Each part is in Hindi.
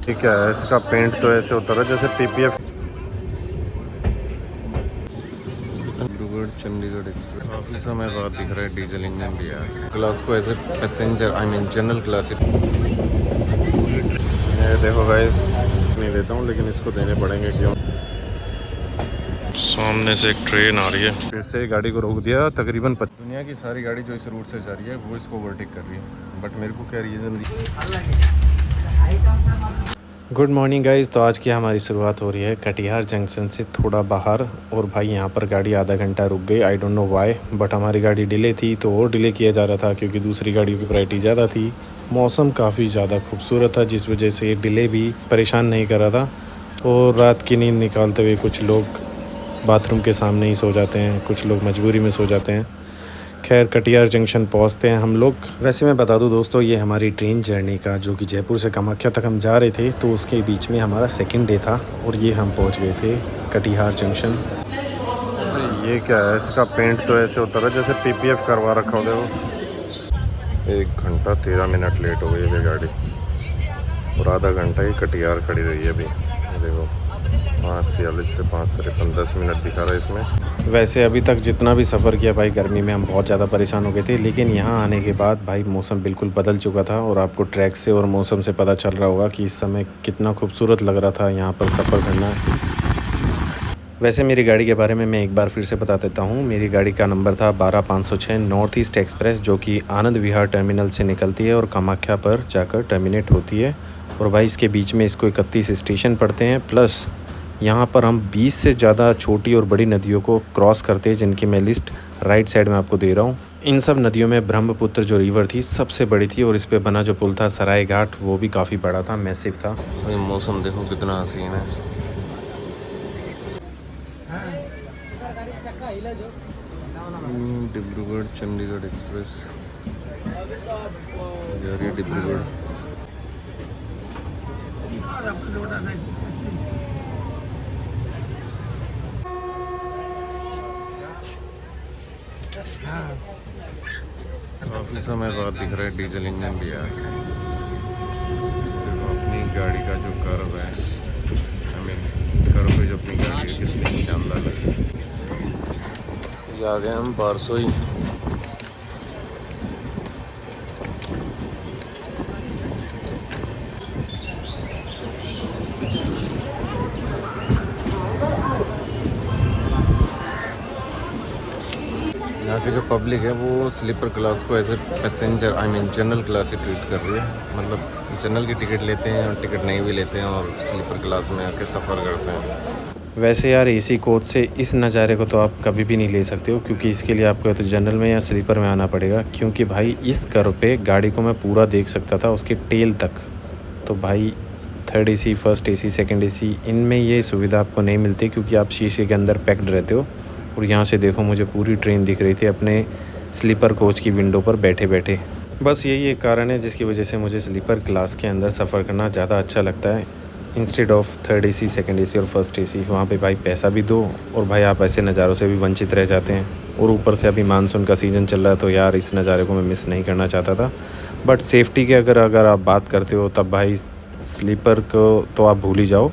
ठीक है, इसका पेंट तो ऐसे होता है जैसे पीपीएफ। डिब्रूगढ़ चंडीगढ़ एक्सप्रेस काफ़ी समय बाद दिख रहा है डीजल इंजन भी यार। क्लास को as a passenger I mean general class. ये देखो गाइस, नहीं देता हूँ लेकिन इसको देने पड़ेंगे। क्यों? सामने से एक ट्रेन आ रही है, फिर से गाड़ी को रोक दिया। तकरीबन दुनिया की सारी गाड़ी जो इस रूट से जा रही है वो इसको ओवरटेक कर रही है, बट मेरे को क्या रीज़न। Good morning guys. तो आज की हमारी शुरुआत हो रही है कटिहार जंक्शन से थोड़ा बाहर। और भाई यहाँ पर गाड़ी आधा घंटा रुक गई, I don't know why, but हमारी गाड़ी डिले थी तो और डिले किया जा रहा था क्योंकि दूसरी गाड़ियों की प्रायोरिटी ज़्यादा थी। मौसम काफ़ी ज़्यादा खूबसूरत था जिस वजह से डिले भी परेशान नहीं कर रहा था। और रात की नींद निकालते हुए कुछ लोग बाथरूम के सामने ही सो जाते हैं, कुछ लोग मजबूरी में सो जाते हैं। खैर कटिहार जंक्शन पहुंचते हैं हम लोग। वैसे मैं बता दूं दोस्तों, ये हमारी ट्रेन जर्नी का जो कि जयपुर से कामाख्या तक हम जा रहे थे, तो उसके बीच में हमारा सेकंड डे था और ये हम पहुंच गए थे कटिहार जंक्शन। ये क्या है, इसका पेंट तो ऐसे होता है जैसे पीपीएफ करवा रखा हो। 1 घंटा 13 मिनट लेट हो गई है गाड़ी और आधा घंटा ही कटिहार खड़ी रही है अभी। देखो 5:43 से 5:53 10 मिनट दिखा रहा है इसमें। वैसे अभी तक जितना भी सफ़र किया भाई, गर्मी में हम बहुत ज़्यादा परेशान हो गए थे, लेकिन यहाँ आने के बाद भाई मौसम बिल्कुल बदल चुका था। और आपको ट्रैक से और मौसम से पता चल रहा होगा कि इस समय कितना खूबसूरत लग रहा था यहाँ पर सफ़र करना। वैसे मेरी गाड़ी के बारे में मैं एक बार फिर से बता देता हूँ। मेरी गाड़ी का नंबर था 12506 नॉर्थ ईस्ट एक्सप्रेस, जो कि आनंद विहार टर्मिनल से निकलती है और कामाख्या पर जाकर टर्मिनेट होती है। और भाई इसके बीच में इसको 31 स्टेशन पड़ते हैं, प्लस यहाँ पर हम 20 से ज़्यादा छोटी और बड़ी नदियों को क्रॉस करते हैं, जिनकी मैं लिस्ट राइट साइड में आपको दे रहा हूँ। इन सब नदियों में ब्रह्मपुत्र जो रिवर थी सबसे बड़ी थी, और इस पे बना जो पुल था सराय घाट, वो भी काफ़ी बड़ा था, मैसिव था। मौसम देखो कितना हसीन है। डिब्रूगढ़ चंडीगढ़ एक्सप्रेस जा रही है डिब्रूगढ़। काफ़ी समय बाद दिख रहा है डीजल इंजन भी यार। देखो अपनी गाड़ी का जो कर्व है, आई मीन कर्व पे जो अपनी गाड़ी है कितनी शानदार है। ये आ गए हम बारसोई। यहाँ की जो पब्लिक है वो स्लीपर क्लास को as a passenger I mean general class ही ट्रीट कर रही है। मतलब जनरल की टिकट लेते हैं और टिकट नहीं भी लेते हैं और स्लीपर क्लास में आके सफ़र करते हैं। वैसे यार एसी कोच से इस नज़ारे को तो आप कभी भी नहीं ले सकते हो, क्योंकि इसके लिए आपको या तो जनरल में या स्लीपर में आना पड़ेगा। क्योंकि भाई इस कर्व पे गाड़ी को मैं पूरा देख सकता था, उसके टेल तक। तो भाई third AC, first AC, second AC, इनमें ये सुविधा आपको नहीं मिलती क्योंकि आप शीशे के अंदर पैक्ड रहते हो। और यहाँ से देखो मुझे पूरी ट्रेन दिख रही थी अपने स्लीपर कोच की विंडो पर बैठे बैठे। बस यही एक कारण है जिसकी वजह से मुझे स्लीपर क्लास के अंदर सफ़र करना ज़्यादा अच्छा लगता है, instead of third AC, second AC और फर्स्ट एसी। वहाँ पे भाई पैसा भी दो और भाई आप ऐसे नज़ारों से भी वंचित रह जाते हैं। और ऊपर से अभी मानसून का सीज़न चल रहा है, तो यार इस नज़ारे को मैं मिस नहीं करना चाहता था। बट सेफ्टी के अगर आप बात करते हो तब भाई स्लीपर को तो आप भूल ही जाओ।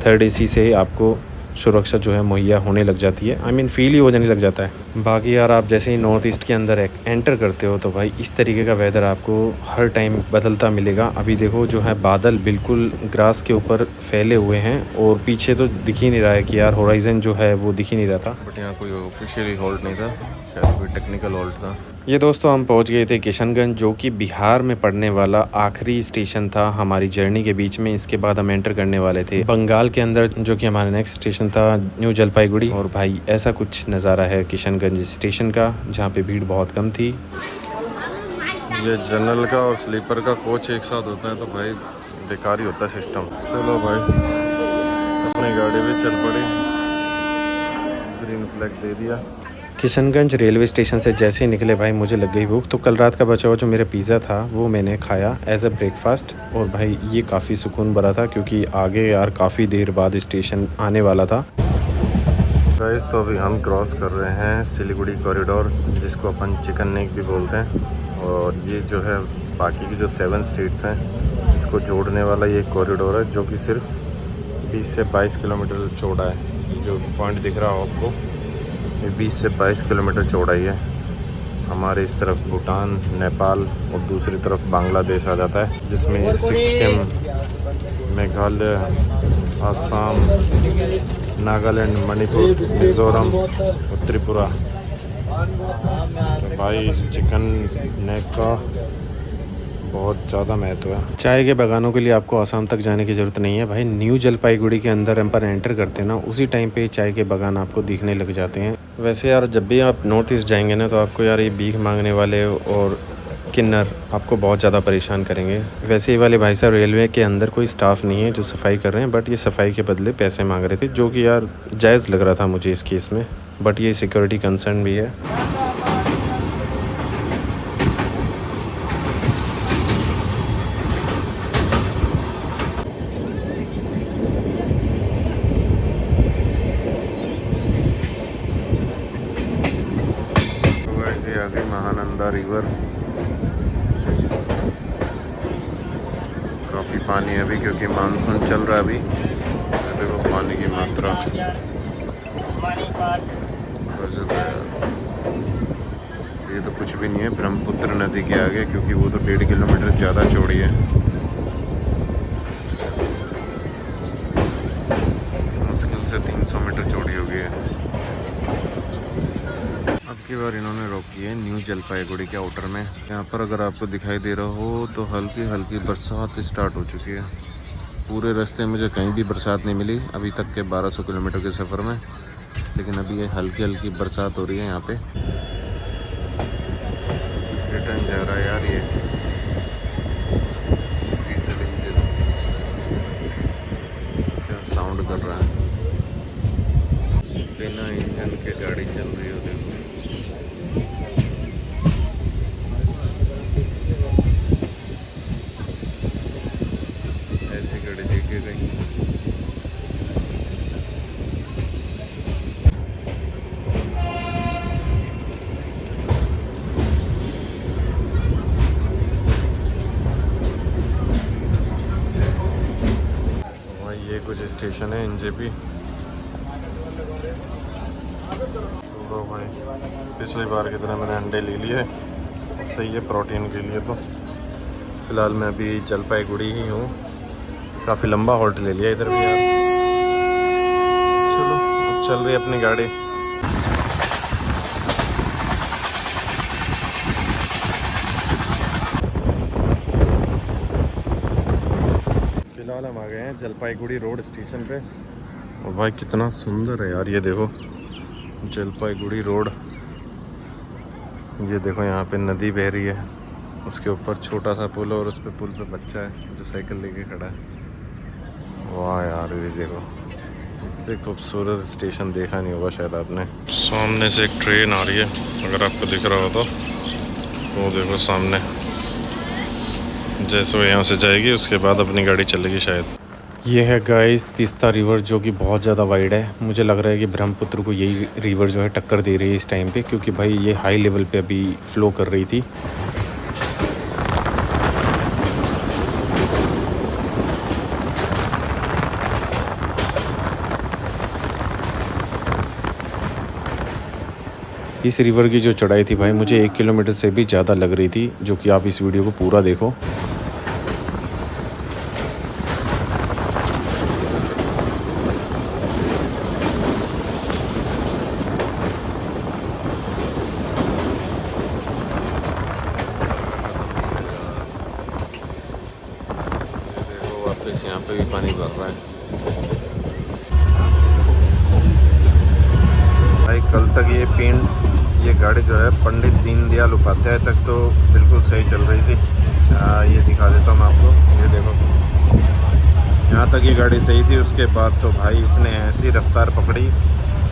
थर्ड एसी से आपको सुरक्षा जो है मुहैया होने लग जाती है, आई मीन फील ही हो जाने लग जाता है। बाकी यार आप जैसे ही नॉर्थ ईस्ट के अंदर एंटर करते हो तो भाई इस तरीके का वेदर आपको हर टाइम बदलता मिलेगा। अभी देखो जो है बादल बिल्कुल ग्रास के ऊपर फैले हुए हैं और पीछे तो दिख ही नहीं रहा है कि यार होराइजन जो है वो दिख ही नहीं रहा था। बट यहाँ कोई ऑफिशियली हॉल्ट नहीं था, शायद कोई टेक्निकल हॉल्ट था। ये दोस्तों हम पहुंच गए थे किशनगंज, जो कि बिहार में पड़ने वाला आखिरी स्टेशन था हमारी जर्नी के बीच में। इसके बाद हम एंटर करने वाले थे बंगाल के अंदर, जो कि हमारा नेक्स्ट स्टेशन था न्यू जलपाईगुड़ी। और भाई ऐसा कुछ नज़ारा है किशनगंज स्टेशन का, जहाँ पे भीड़ बहुत कम थी। ये जनरल का और स्लीपर का कोच एक साथ होता है तो भाई बेकार ही होता है सिस्टम। चलो भाई अपनी गाड़ी भी चल पड़ी, ग्रीन फ्लैग दे दिया। किशनगंज रेलवे स्टेशन से जैसे ही निकले भाई मुझे लग गई भूख, तो कल रात का बचा हुआ जो मेरा पिज़्ज़ा था वो मैंने खाया एज अ ब्रेकफास्ट। और भाई ये काफ़ी सुकून भरा था क्योंकि आगे यार काफ़ी देर बाद स्टेशन आने वाला था। गाइस तो अभी हम क्रॉस कर रहे हैं सिलीगुड़ी कॉरिडोर, जिसको अपन चिकन नेक भी बोलते हैं। और ये जो है बाकी की जो 7 स्टेट्स हैं इसको जोड़ने वाला ये कॉरिडोर है, जो कि सिर्फ 20 से 22 किलोमीटर चौड़ा है। ये जो पॉइंट दिख रहा हो आपको, ये 20 से 22 किलोमीटर चौड़ाई है। हमारे इस तरफ भूटान, नेपाल और दूसरी तरफ बांग्लादेश आ जाता है, जिसमें सिक्किम, मेघालय, असम, नागालैंड, मणिपुर, मिज़ोरम और त्रिपुरा। तो भाई चिकन नेक का बहुत ज़्यादा महत्व है। चाय के बागानों के लिए आपको आसाम तक जाने की ज़रूरत नहीं है भाई। न्यू जलपाईगुड़ी के अंदर हम पर एंटर करते हैं ना, उसी टाइम पे चाय के बागान आपको दिखने लग जाते हैं। वैसे यार जब भी आप नॉर्थ ईस्ट जाएंगे ना, तो आपको यार ये भीख मांगने वाले और किन्नर आपको बहुत ज़्यादा परेशान करेंगे। वैसे ये वाले भाई साहब रेलवे के अंदर कोई स्टाफ नहीं है जो सफाई कर रहे हैं, बट ये सफाई के बदले पैसे मांग रहे थे, जो कि यार जायज़ लग रहा था मुझे इस केस में, बट ये सिक्योरिटी कंसर्न भी है। वैसे आगे महानंदा रिवर, काफ़ी पानी है अभी क्योंकि मानसून चल रहा है अभी। देखो पानी की मात्रा, ये तो कुछ भी नहीं है ब्रह्मपुत्र नदी के आगे, क्योंकि वो तो 1.5 किलोमीटर ज़्यादा चौड़ी है। मुश्किल से 300 मीटर चौड़ी हो गई है। अब की बार इन्होंने रोकी है न्यू जलपाईगुड़ी के आउटर में। यहाँ पर अगर आपको दिखाई दे रहा हो तो हल्की हल्की बरसात स्टार्ट हो चुकी है। पूरे रास्ते मुझे कहीं भी बरसात नहीं मिली अभी तक के 1200 किलोमीटर के सफ़र में, लेकिन अभी ये हल्की हल्की बरसात हो रही है यहाँ पे। रिटर्न जा रहा है यार ये डीजल इंजन, क्या साउंड कर रहा है। बिना इंजन के गाड़ी चल रही हो, देखो। ऐसी गाड़ी देखी गई। ये कुछ स्टेशन है एनजेपी। तो भाई पिछली बार की तरह मैंने अंडे ले लिए, सही है प्रोटीन के लिए। तो फ़िलहाल मैं अभी जलपाईगुड़ी ही हूँ। काफ़ी लंबा हॉल्ट ले लिया इधर भी यार। चलो अब चल रही है अपनी गाड़ी। फिलहाल हम आ गए हैं जलपाईगुड़ी रोड स्टेशन पे। और भाई कितना सुंदर है यार, ये देखो जलपाईगुड़ी रोड। ये देखो यहाँ पे नदी बह रही है, उसके ऊपर छोटा सा पुल और उस पे पुल पे बच्चा है जो साइकिल लेके खड़ा है। वाह यार ये देखो, इससे खूबसूरत स्टेशन देखा नहीं होगा शायद आपने। सामने से एक ट्रेन आ रही है, अगर आपको दिख रहा हो तो वो देखो सामने। जैसे वो यहाँ से जाएगी उसके बाद अपनी गाड़ी चलेगी शायद। ये है गाइस तीस्ता रिवर, जो कि बहुत ज़्यादा वाइड है। मुझे लग रहा है कि ब्रह्मपुत्र को यही रिवर जो है टक्कर दे रही है इस टाइम पे, क्योंकि भाई ये हाई लेवल पे अभी फ़्लो कर रही थी। इस रिवर की जो चढ़ाई थी भाई, मुझे 1 किलोमीटर से भी ज़्यादा लग रही थी, जो कि आप इस वीडियो को पूरा देखो। वापस यहाँ पे भी पानी भर रहा है भाई। कल तक ये गाड़ी जो है पंडित दीनदयाल उपाध्याय तक तो बिल्कुल सही चल रही थी। ये दिखा देता हूँ मैं आपको, ये देखो यहाँ तक ये गाड़ी सही थी। उसके बाद तो भाई इसने ऐसी रफ्तार पकड़ी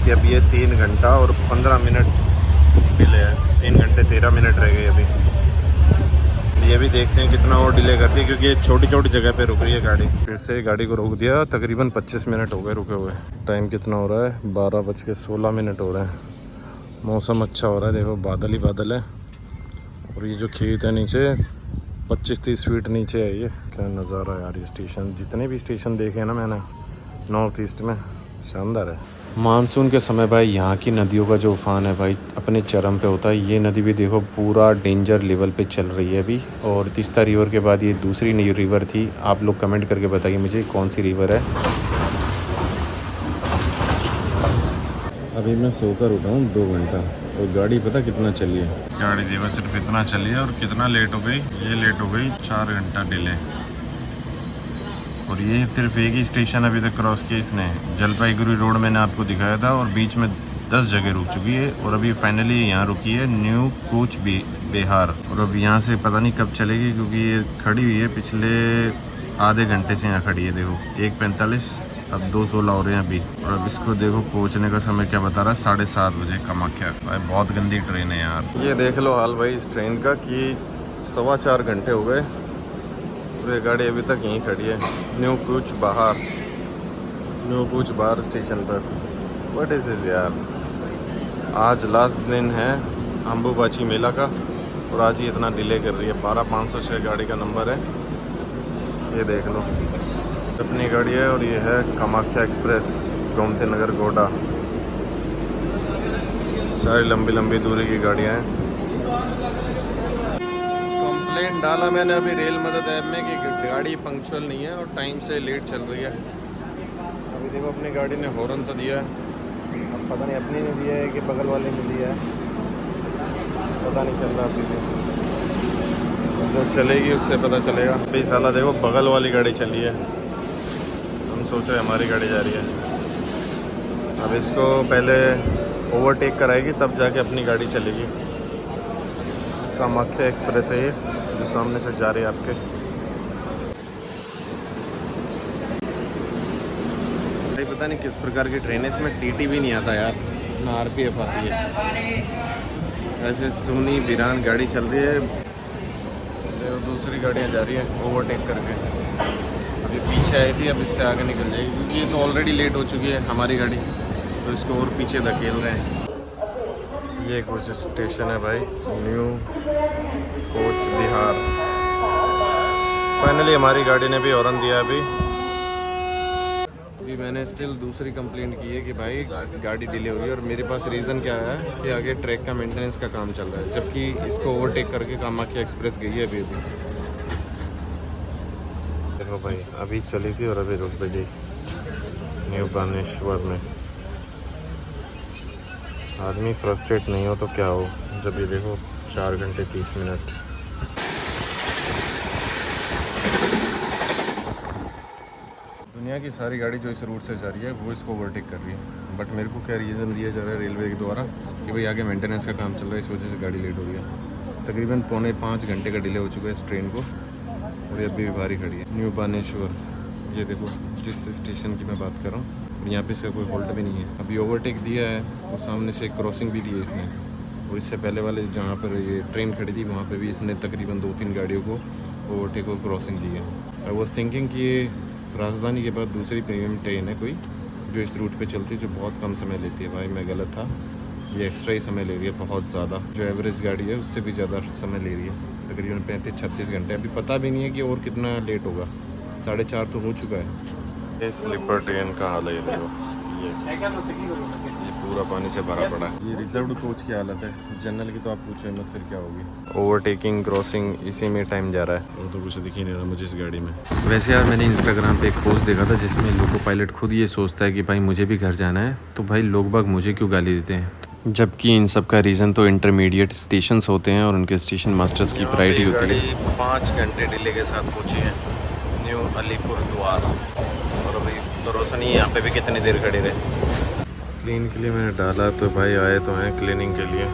कि अब ये 3 घंटा और 15 मिनट डिले है। 3 घंटे 13 मिनट रह गए अभी। ये भी देखते हैं कितना और डिले करती है, क्योंकि ये छोटी छोटी जगह पे रुक रही है गाड़ी। फिर से गाड़ी को रोक दिया, तकरीबन 25 मिनट हो गए रुके हुए। टाइम कितना हो रहा है, 12:16 हो रहे हैं। मौसम अच्छा हो रहा है, देखो बादल ही बादल है। और ये जो खेत है नीचे, 25-30 फीट नीचे है ये। क्या नज़ारा है यार, ये स्टेशन, जितने भी स्टेशन देखे हैं ना मैंने नॉर्थ ईस्ट में, शानदार है। मानसून के समय भाई यहाँ की नदियों का जो उफान है भाई अपने चरम पे होता है। ये नदी भी देखो पूरा डेंजर लेवल पे चल रही है अभी। और तीस्ता रिवर के बाद ये दूसरी नई रिवर थी। आप लोग कमेंट करके बताइए मुझे कौन सी रिवर है। अभी मैं सोकर उठा हूँ 2 घंटा और गाड़ी पता कितना चली है। गाड़ी देखो सिर्फ इतना चली है और कितना लेट हो गई, ये लेट हो गई 4 घंटा डिले। और ये सिर्फ एक ही स्टेशन अभी तक क्रॉस किया इसने। जलपाईगुड़ी रोड मैंने आपको दिखाया था और बीच में 10 जगह रुक चुकी है और अभी फाइनली यहाँ रुकी है न्यू कूच बिहार। और अब यहाँ से पता नहीं कब चलेगी क्योंकि ये खड़ी हुई है पिछले आधे घंटे से यहाँ खड़ी है। देखो 1:45, अब 2:16 हो रहे हैं अभी। और अब इसको देखो पहुँचने का समय क्या बता रहा है, 7:30 बजे कामाख्या। भाई बहुत गंदी ट्रेन है यार। ये देख लो हाल भाई इस ट्रेन का कि 4.25 घंटे हो गए और ये गाड़ी अभी तक यहीं खड़ी है न्यू कूच बाहर स्टेशन पर। व्हाट इज़ दिस यार। आज लास्ट दिन है अम्बुबाची मेला का और आज ही इतना डिले कर रही है। 12506 गाड़ी का नंबर है, ये देख लो। अपनी गाड़ी है और ये है कामाख्या एक्सप्रेस गोमती नगर गोडा। सारी लंबी लंबी दूरी की गाड़ियाँ हैं। कंप्लेंट डाला मैंने अभी रेल मदद ऐप में कि गाड़ी पंक्चुअल नहीं है और टाइम से लेट चल रही है। अभी देखो अपनी गाड़ी ने हॉर्न तो दिया है, अब पता नहीं अपनी ने दिया है कि बगल वाले ने दिया है, पता नहीं चल रहा अभी भी। जब चलेगी उससे पता चलेगा। अभी साला देखो बगल वाली गाड़ी चली है, हम सोच रहे हमारी गाड़ी जा रही है। अब इसको पहले ओवरटेक कराएगी तब जाके अपनी गाड़ी चलेगी। कामाख्या एक्सप्रेस है ये जो सामने से जा रही है आपके। भाई पता नहीं किस प्रकार की ट्रेन है, इसमें टीटी भी नहीं आता यार, ना आरपीएफ आती है। ऐसे सुनी बिरान गाड़ी चल रही है, दूसरी गाड़ियाँ जा रही हैं ओवरटेक करके। अभी पीछे आई थी, अब इससे आगे निकल जाएगी क्योंकि ये तो ऑलरेडी लेट हो चुकी है हमारी गाड़ी, तो इसको और पीछे धकेल रहे हैं। ये कुछ स्टेशन है भाई न्यू कोच बिहार। फाइनली हमारी गाड़ी ने भी हॉर्न दिया अभी मैंने स्टिल दूसरी कंप्लेंट की है कि भाई गाड़ी डिले हो रही है। और मेरे पास रीज़न क्या है कि आगे ट्रैक का मेंटेनेंस का काम चल रहा है, जबकि इसको ओवरटेक करके कामाख्या एक्सप्रेस गई है अभी। देखो भाई अभी चली थी और अभी रुक गई न्यू बानेश्वर में। आदमी फ्रस्ट्रेट नहीं हो तो क्या हो, जब ये देखो 4 घंटे 30 मिनट। दुनिया की सारी गाड़ी जो इस रूट से जा रही है वो इसको ओवरटेक कर रही है, बट मेरे को क्या रीज़न दिया जा रहा है रेलवे के द्वारा कि भाई आगे मेंटेनेंस का काम चल रहा है, इस वजह से गाड़ी लेट हो रही है। तकरीबन 4.25 घंटे का डिले हो चुका है इस ट्रेन को और ये अभी भी भारी खड़ी है न्यू बानेश्वर। ये देखो जिस स्टेशन की मैं बात कर रहा हूँ, और यहाँ पे इसका कोई हॉल्ट भी नहीं है। अभी ओवरटेक दिया है और सामने से एक क्रॉसिंग भी दी है इसने, और इससे पहले वाले जहाँ पर ये ट्रेन खड़ी थी वहाँ पर भी इसने तकरीबन 2-3 गाड़ियों को ओवरटेक और क्रॉसिंग दी है। आई वॉज थिंकिंग कि ये राजधानी के बाद दूसरी प्रीमियम ट्रेन है कोई जो इस रूट पे चलती है, जो बहुत कम समय लेती है। भाई मैं गलत था, ये एक्स्ट्रा ही समय ले रही है बहुत ज़्यादा। जो एवरेज गाड़ी है उससे भी ज़्यादा समय ले रही है, तकरीबन 35-36 घंटे। अभी पता भी नहीं है कि और कितना लेट होगा, 4:30 तो हो चुका है। ये स्लीपर ट्रेन का हाल है, ये देखो ये पूरा पानी से भरा पड़ा है। ये रिजर्व्ड कोच की हालत है, जनरल की तो आप पूछो मत फिर क्या होगी। ओवरटेकिंग क्रॉसिंग इसी में टाइम जा रहा है और तो कुछ दिख ही नहीं रहा मुझे इस गाड़ी में। वैसे यार मैंने इंस्टाग्राम पे एक पोस्ट देखा था जिसमें लोको पायलट खुद ये सोचता है कि भाई मुझे भी घर जाना है, तो भाई लोग बाग मुझे क्यों गाली देते हैं, जबकि इन सब का रीज़न तो इंटरमीडिएट स्टेशंस होते हैं और उनके स्टेशन मास्टर्स की प्रायोरिटी होती है। 5 घंटे डिले के साथ पहुँची है न्यू अलीपुर द्वार और अभी भरोसा नहीं है यहाँ पे भी कितनी देर खड़ी रहे। क्लीन के लिए मैंने डाला तो भाई आए तो हैं क्लीनिंग के लिए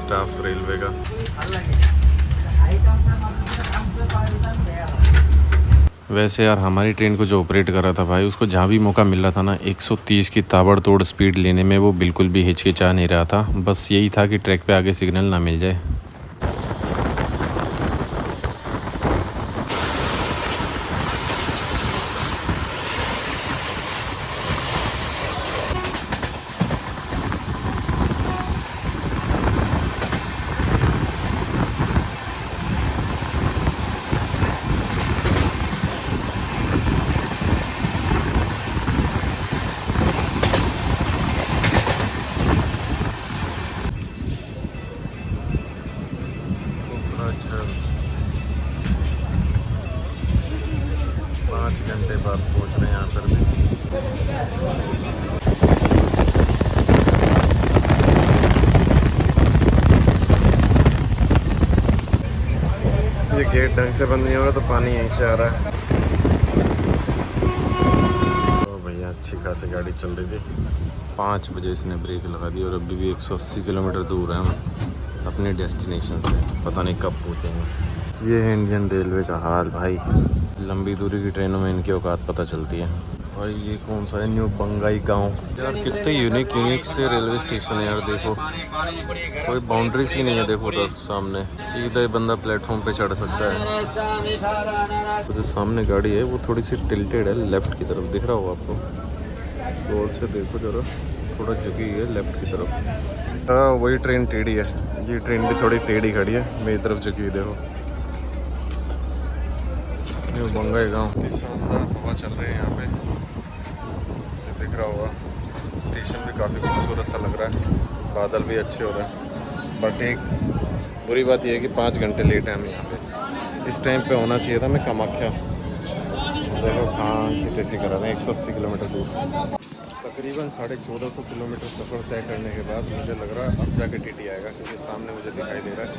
स्टाफ रेलवे का। वैसे यार हमारी ट्रेन को जो ऑपरेट कर रहा था भाई, उसको जहाँ भी मौका मिल रहा था ना 130 की ताबड़तोड़ स्पीड लेने में वो बिल्कुल भी हिचकिचा नहीं रहा था। बस यही था कि ट्रैक पे आगे सिग्नल ना मिल जाए। 5 घंटे बाद पहुंच रहे हैं यहाँ पर भी। ये गेट ढंग से बंद नहीं हो रहा तो पानी यहीं से आ रहा है। तो भैया अच्छी खासी गाड़ी चल रही थी। 5 बजे इसने ब्रेक लगा दी और अभी भी 180 किलोमीटर दूर है हम अपने डेस्टिनेशन से। पता नहीं कब पहुँचेंगे। ये है इंडियन रेलवे का हाल भाई। लंबी दूरी की ट्रेनों में इनकी औकात पता चलती है। भाई ये कौन सा है? न्यू बंगाई गांव। यार कितने यूनिक से रेलवे स्टेशन है यार। देखो कोई बाउंड्री सी नहीं है। देखो उधर सामने सीधा ही बंदा प्लेटफॉर्म पे चढ़ सकता है। तो जो सामने गाड़ी है वो थोड़ी सी टिल्टेड है लेफ्ट की तरफ। दिख रहा होगा आपको? गौर से देखो जरा, थोड़ा झुकी है लेफ्ट की तरफ। हाँ वही ट्रेन टेढ़ी है। ये ट्रेन भी थोड़ी टेढ़ी खड़ी है, मेरी तरफ झुकी है। देखो न्यू बंगाई गाँव। शानदार हवा चल रही है यहाँ पे, दिख रहा होगा। स्टेशन भी काफ़ी खूबसूरत सा लग रहा है, बादल भी अच्छे हो रहे हैं। बट एक बुरी बात यह है कि 5 घंटे लेट है हम यहाँ पे। इस टाइम पे होना चाहिए था मैं कामाख्या। देखो कहाँ कितने सी करा रहे हैं, 180 किलोमीटर दूर। तकरीबन 1450 किलोमीटर सफ़र तय करने के बाद मुझे लग रहा है अब जाके टीटी आएगा, क्योंकि सामने मुझे दिखाई दे रहा है।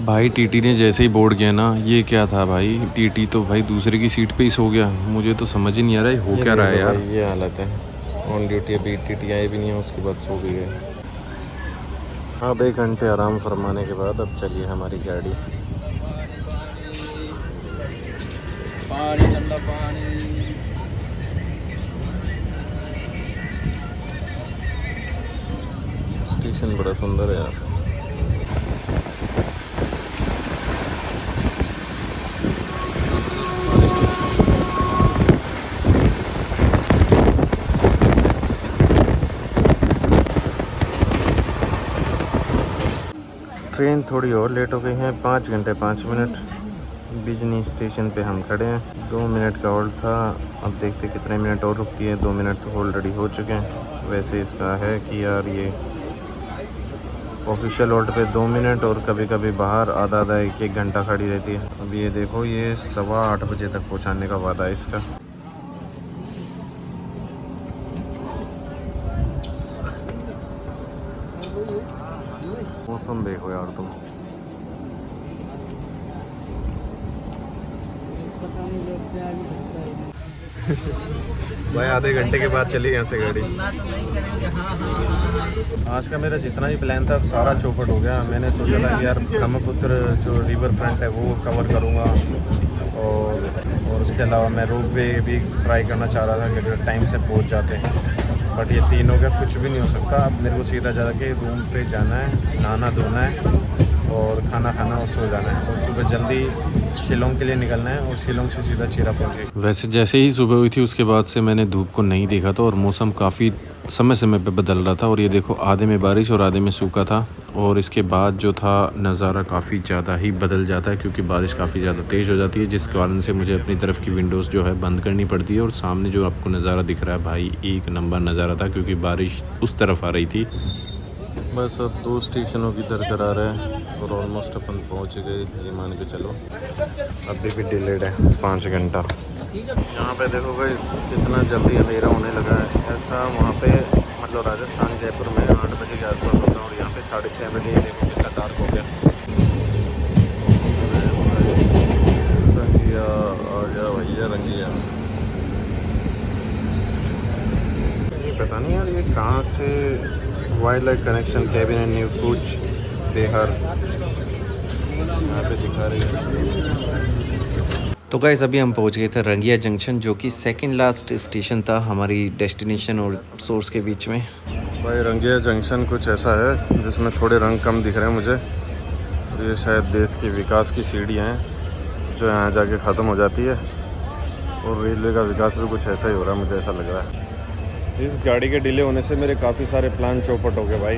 भाई टीटी ने जैसे ही बोर्ड किया ना, ये क्या था भाई? टीटी तो भाई दूसरे की सीट पे ही सो गया। मुझे तो समझ ही नहीं आ रहा है हो क्या रहा है यार। ये हालत है। ऑन ड्यूटी अभी टीटी आई भी नहीं है, उसके बाद सो गई है। आधे घंटे आराम फरमाने के बाद अब चलिए हमारी गाड़ी। पानी ठंडा पानी। स्टेशन बड़ा सुंदर है यार। ट्रेन थोड़ी और लेट हो गई है, 5 घंटे 5 मिनट। बिजनी स्टेशन पे हम खड़े हैं। 2 मिनट का होल्ड था, अब देखते कितने मिनट और रुकती है। 2 मिनट तो ऑलरेडी हो चुके हैं। वैसे इसका है कि यार ये ऑफिशियल होल्ड पे 2 मिनट और कभी कभी बाहर आधा 1 घंटा खड़ी रहती है। अब ये देखो ये 8:15 बजे तक पहुंचाने का वादा है इसका। मौसम देखो यार तुम। भाई आधे घंटे के बाद चली यहाँ से गाड़ी। आज का मेरा जितना भी प्लान था सारा चौपट हो गया। मैंने सोचा था कि यार ब्रह्मपुत्र जो रिवर फ्रंट है वो कवर करूँगा, और उसके अलावा मैं रोप वे भी ट्राई करना चाह रहा था कि अगर टाइम से पहुँच जाते। बट ये 3 हो गया, कुछ भी नहीं हो सकता। अब मेरे को सीधा जाके रूम पे जाना है, नहाना धोना है और खाना खाना और सो जाना है, और सुबह जल्दी शिलोंग के लिए निकलना है और शिलोंग से सीधा चिरा पहुँचे। वैसे जैसे ही सुबह हुई थी उसके बाद से मैंने धूप को नहीं देखा था, और मौसम काफ़ी समय समय पे बदल रहा था। और ये देखो आधे में बारिश और आधे में सूखा था, और इसके बाद जो था नज़ारा काफ़ी ज़्यादा ही बदल जाता है, क्योंकि बारिश काफ़ी ज़्यादा तेज़ हो जाती है, जिस कारण से मुझे अपनी तरफ की विंडोज़ जो है बंद करनी पड़ती है। और सामने जो आपको नज़ारा दिख रहा है भाई, एक नंबर नज़ारा था, क्योंकि बारिश उस तरफ आ रही थी। बस अब 2 स्टेशनों की दरकरार है और ऑलमोस्ट अपन पहुंच गए, ये मान के चलो। अभी भी डिलेड है 5 घंटा। यहाँ पे देखो गाइस कितना जल्दी अंधेरा होने लगा है। ऐसा वहाँ पे मतलब राजस्थान जयपुर में 8 बजे के आसपास होता है, और यहाँ पे 6:30 बजे ये देखो कितना डार्क हो गया। रंगिया आ गया भैया, रंगिया। ये पता नहीं यार ये कहाँ से wild life connection cabin and New Cooch Behar यहाँ पे दिखा रही है। तो गाइस अभी हम पहुंच गए थे रंगिया जंक्शन, जो कि सेकंड लास्ट स्टेशन था हमारी डेस्टिनेशन और सोर्स के बीच में। भाई रंगिया जंक्शन कुछ ऐसा है जिसमें थोड़े रंग कम दिख रहे हैं मुझे। और ये शायद देश की विकास की सीढ़ियाँ हैं जो यहाँ जाके ख़त्म हो जाती है, और रेलवे का विकास भी कुछ ऐसा ही हो रहा है, मुझे ऐसा लग रहा है। इस गाड़ी के डिले होने से मेरे काफ़ी सारे प्लान चौपट हो गए भाई।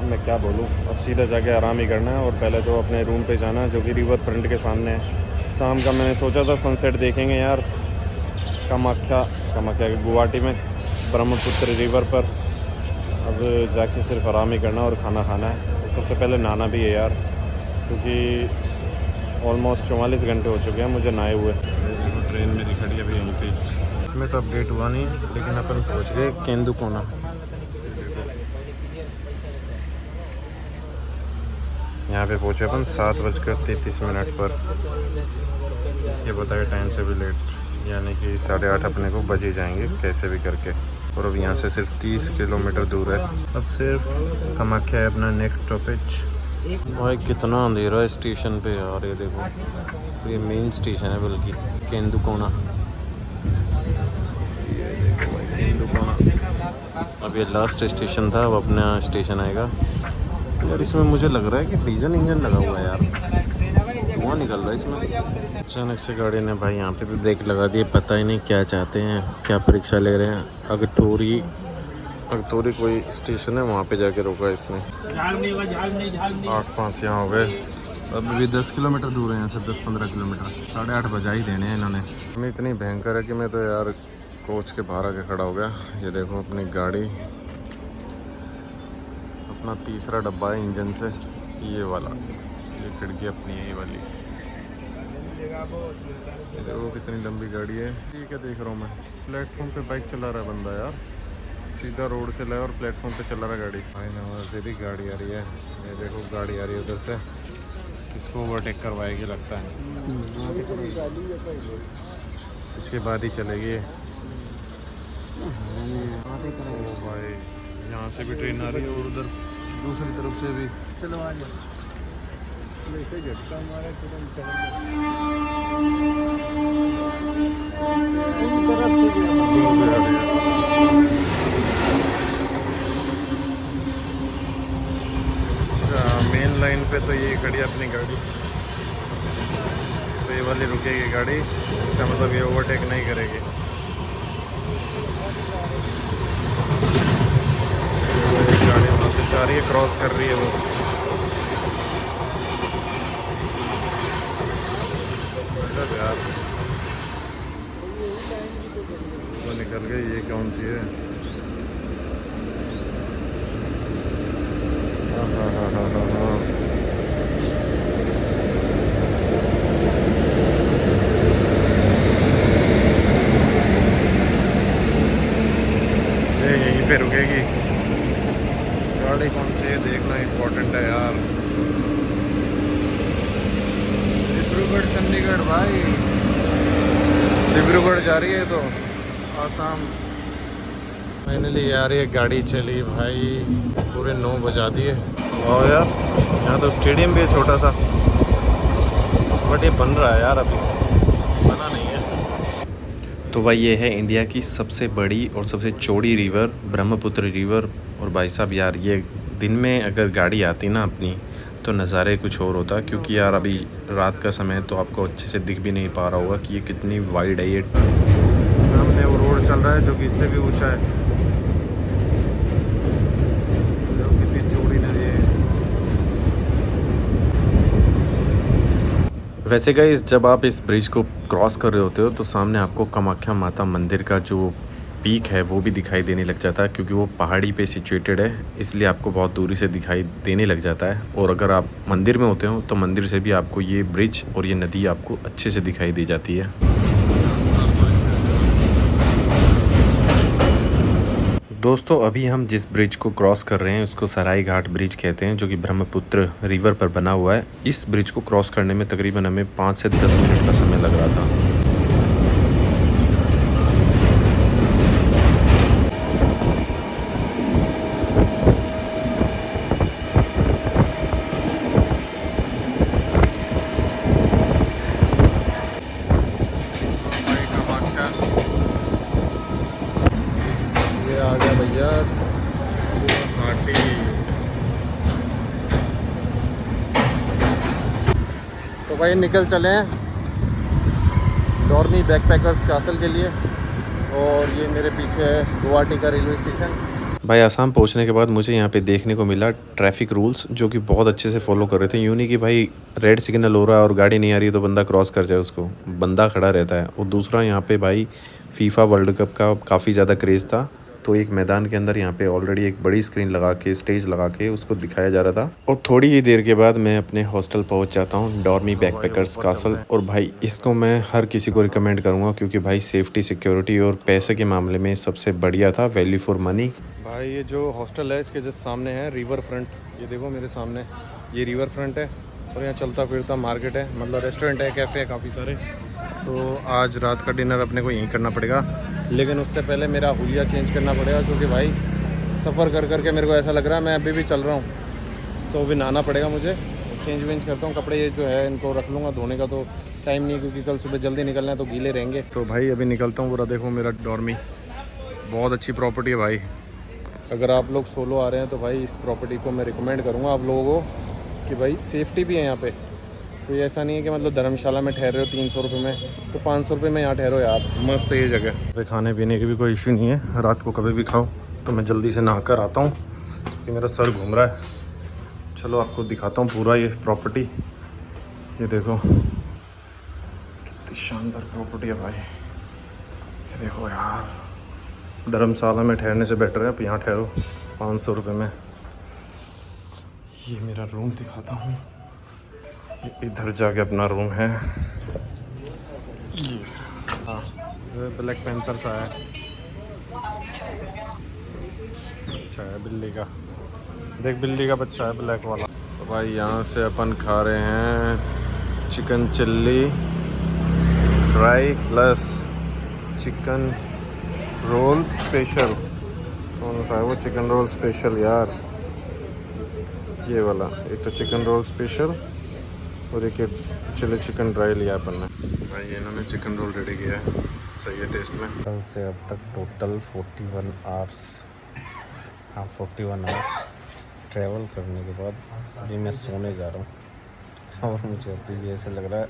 मैं क्या बोलूँ, अब सीधा जाके आराम ही करना है, और पहले तो अपने रूम पे जाना जो कि रिवर फ्रंट के सामने है। शाम का मैंने सोचा था सनसेट देखेंगे यार कामाख्या के गुवाहाटी में ब्रह्मपुत्र रिवर पर। अब जाके सिर्फ आराम ही करना और खाना खाना है। तो सबसे पहले नहाना भी है यार, क्योंकि ऑलमोस्ट 44 घंटे हो चुके हैं मुझे नहाए हुए। ट्रेन मेरी खड़ी अभी यहीं पे। इसमें तो अपडेट हुआ नहीं, लेकिन अपन पहुंच गए केंदुकोना। यहाँ पे पहुंचे अपन 7:33 पर। इसके बताए टाइम से भी लेट, यानी कि 8:30 अपने को बज ही जाएंगे कैसे भी करके। और अब यहाँ से सिर्फ 30 किलोमीटर दूर है। अब सिर्फ कामाख्या है अपना नेक्स्ट स्टॉपेज। भाई कितना अंधेरा है स्टेशन पे यार, ये देखो, ये मेन स्टेशन है बल्कि केंदुकोना। ये देखो भाई केंदुकोना। अब ये लास्ट स्टेशन था, अब अपना स्टेशन आएगा। यार इसमें मुझे लग रहा है कि डीजल इंजन लगा हुआ है यार, धुआं निकल रहा है इसमें। अचानक से गाड़ी ने भाई यहाँ पे भी ब्रेक लगा दिए, पता ही नहीं क्या चाहते हैं, क्या परीक्षा ले रहे हैं। अगतोरी कोई स्टेशन है, वहाँ पे जाके रोका है इसने। 8-5 यहाँ हो गए। अब भी 10 किलोमीटर दूर है यहाँ से, 10-15 किलोमीटर। 8:30 बजा ही देने हैं इन्होंने। मैं इतनी भयंकर है कि मैं तो यार कोच के बाहर आके खड़ा हो गया। ये देखो अपनी गाड़ी, अपना तीसरा डब्बा है इंजन से, ये वाला। ये खिड़की अपनी है ये वाली। ये देखो कितनी लंबी गाड़ी है। ये क्या देख रहा हूँ मैं, प्लेटफॉर्म पे बाइक चला रहा है बंदा यार, सीधा रोड से लाया और प्लेटफॉर्म पे चला रहा गाड़ी। भाई नवाज से भी गाड़ी आ रही है, ये देखो गाड़ी आ रही है उधर से, इसको ओवरटेक करवाएगी लगता है। इसके बाद ही चलेगी। ओ भाई यहाँ से भी ट्रेन आ रही है और उधर दूसरी तरफ से भी। मेन लाइन पे तो ये खड़ी है अपनी गाड़ी, तो ये वाली रुकेगी गाड़ी, इसका मतलब ये ओवरटेक नहीं करेगी। गाड़ी वहाँ से जा रही है, क्रॉस कर रही है वो। यार वो निकल गई, ये कौन सी है? हाँ। ये यहीं पे रुकेगी गाड़ी, कौन सी है देखना इम्पोर्टेंट है यार। डिब्रूगढ़ चंडीगढ़ भाई, डिब्रूगढ़ जा रही है तो आसाम। फाइनली यार ये गाड़ी चली भाई, पूरे 9 बजा दिए। और यार यहाँ तो स्टेडियम भी है छोटा सा, बट ये बन रहा है यार, अभी बना नहीं है। तो भाई ये है इंडिया की सबसे बड़ी और सबसे चौड़ी रिवर, ब्रह्मपुत्र रिवर। और भाई साहब यार ये दिन में अगर गाड़ी आती ना अपनी, तो नज़ारे कुछ और होता, क्योंकि यार अभी रात का समय तो आपको अच्छे से दिख भी नहीं पा रहा होगा कि ये कितनी वाइड है। ये सामने वो रोड चल रहा है जो कि इससे भी ऊंचा है, कितनी चौड़ी नदी है। वैसे गाइस जब आप इस ब्रिज को क्रॉस कर रहे होते हो तो सामने आपको कामाख्या माता मंदिर का जो पीक है वो भी दिखाई देने लग जाता है, क्योंकि वो पहाड़ी पे सिचुएटेड है, इसलिए आपको बहुत दूरी से दिखाई देने लग जाता है। और अगर आप मंदिर में होते हो तो मंदिर से भी आपको ये ब्रिज और ये नदी आपको अच्छे से दिखाई दी जाती है। दोस्तों अभी हम जिस ब्रिज को क्रॉस कर रहे हैं उसको सराय घाट ब्रिज कहते हैं, जो कि ब्रह्मपुत्र रिवर पर बना हुआ है। इस ब्रिज को क्रॉस करने में तकरीबन हमें 5 से 10 मिनट का समय लग रहा था। आ गया भैया घाटी। तो भाई निकल चले हैं डॉर्नी बैकपैकर्स कासल के लिए, और ये मेरे पीछे है गुवाहाटी का रेलवे स्टेशन। भाई आसाम पहुंचने के बाद मुझे यहाँ पे देखने को मिला ट्रैफिक रूल्स, जो कि बहुत अच्छे से फॉलो कर रहे थे। यूँ नहीं कि भाई रेड सिग्नल हो रहा है और गाड़ी नहीं आ रही तो बंदा क्रॉस कर जाए, उसको बंदा खड़ा रहता है। और दूसरा यहाँ पे भाई फीफा वर्ल्ड कप का काफ़ी ज़्यादा क्रेज़ था, तो एक मैदान के अंदर यहाँ पे ऑलरेडी एक बड़ी स्क्रीन लगा के, स्टेज लगा के उसको दिखाया जा रहा था। और थोड़ी ही देर के बाद मैं अपने हॉस्टल पहुँच जाता हूँ, डॉर्मी बैकपैकर्स कासल। और भाई इसको मैं हर किसी को रिकमेंड करूँगा, क्योंकि भाई सेफ्टी, सिक्योरिटी और पैसे के मामले में सबसे बढ़िया था, वैल्यू फॉर मनी। भाई ये जो हॉस्टल है इसके जस्ट सामने है रिवर फ्रंट। ये देखो मेरे सामने ये रिवर फ्रंट है और यहाँ चलता फिरता मार्केट है, मतलब रेस्टोरेंट है, कैफ़े है काफ़ी सारे। तो आज रात का डिनर अपने को यहीं करना पड़ेगा, लेकिन उससे पहले मेरा हुलिया चेंज करना पड़ेगा, क्योंकि भाई सफ़र कर करके मेरे को ऐसा लग रहा है मैं अभी भी चल रहा हूँ। तो अभी नहाना पड़ेगा मुझे, चेंज वेंज करता हूँ कपड़े, ये जो है इनको रख लूँगा, धोने का तो टाइम नहीं, क्योंकि कल सुबह जल्दी निकलना है तो गीले रहेंगे। तो भाई अभी निकलता हूँ पूरा। देखो मेरा डॉर्मी, बहुत अच्छी प्रॉपर्टी है भाई। अगर आप लोग सोलो आ रहे हैं तो भाई इस प्रॉपर्टी को मैं रिकमेंड करूँगा आप लोगों को, कि भाई सेफ्टी भी है यहाँ पे। कोई ऐसा नहीं है कि मतलब धर्मशाला में ठहर रहे हो 300 रुपये में, तो 500 रुपये में यहाँ ठहरो यार, मस्त है ये जगह। खाने पीने की भी कोई इशू नहीं है, रात को कभी भी खाओ। तो मैं जल्दी से नहा कर आता हूँ क्योंकि मेरा सर घूम रहा है। चलो आपको दिखाता हूँ पूरा ये प्रॉपर्टी। ये देखो कितनी शानदार प्रॉपर्टी है भाई। ये देखो यार, धर्मशाला में ठहरने से बेटर है आप यहाँ ठहरो 500 रुपये में। ये मेरा रूम दिखाता हूँ, इधर जाके अपना रूम है। ये ब्लैक पैंथर्स आया, अच्छा है बिल्ली का, देख बिल्ली का बच्चा है ब्लैक वाला। तो भाई यहाँ से अपन खा रहे हैं chicken chilli dry plus chicken roll special. कौन सा है वो चिकन रोल स्पेशल यार? ये वाला, एक तो चिकन रोल स्पेशल और एक चिली चिकन ड्राई लिया अपन ने। भाई इन्होंने चिकन रोल रेडी किया है, सही है टेस्ट में। कल से अब तक टोटल 41 आवर्स, हाँ 41 आवर्स ट्रैवल करने के बाद अभी मैं सोने जा रहा हूँ। और मुझे अभी भी ऐसे लग रहा है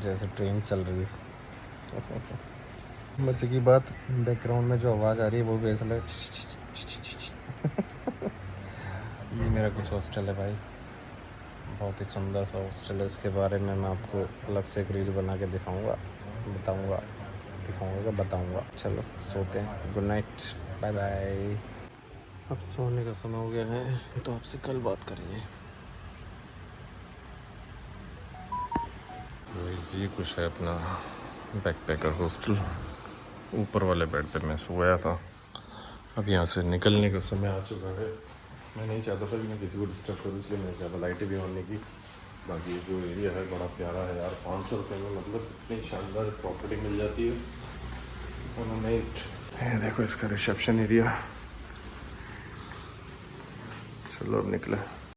जैसे ट्रेन चल रही है। मजे की बात, बैकग्राउंड में जो आवाज़ आ रही है वो भी ऐसा लग ये मेरा कुछ हॉस्टल है भाई, बहुत ही सुंदर सा हॉस्टल है। इसके बारे में मैं आपको अलग से एक रील बना के दिखाऊंगा, बताऊंगा। चलो सोते हैं, गुड नाइट, बाय बाय। अब सोने का समय हो गया है तो आपसे कल बात करेंगे। ये कुछ है अपना बैकपैकर हॉस्टल। ऊपर वाले बेड पे मैं सोया था, अब यहाँ से निकलने का समय आ चुका है। मैं नहीं चाहता था कि मैं किसी को डिस्टर्ब करूँ, इसलिए मैंने ज़्यादा लाइटें भी ऑन नहीं की। बाकी जो एरिया है बड़ा प्यारा है यार, 500 रुपये में मतलब इतनी शानदार प्रॉपर्टी मिल जाती है, ऑर्गेनाइज्ड। देखो इसका रिसेप्शन एरिया। चलो अब निकले।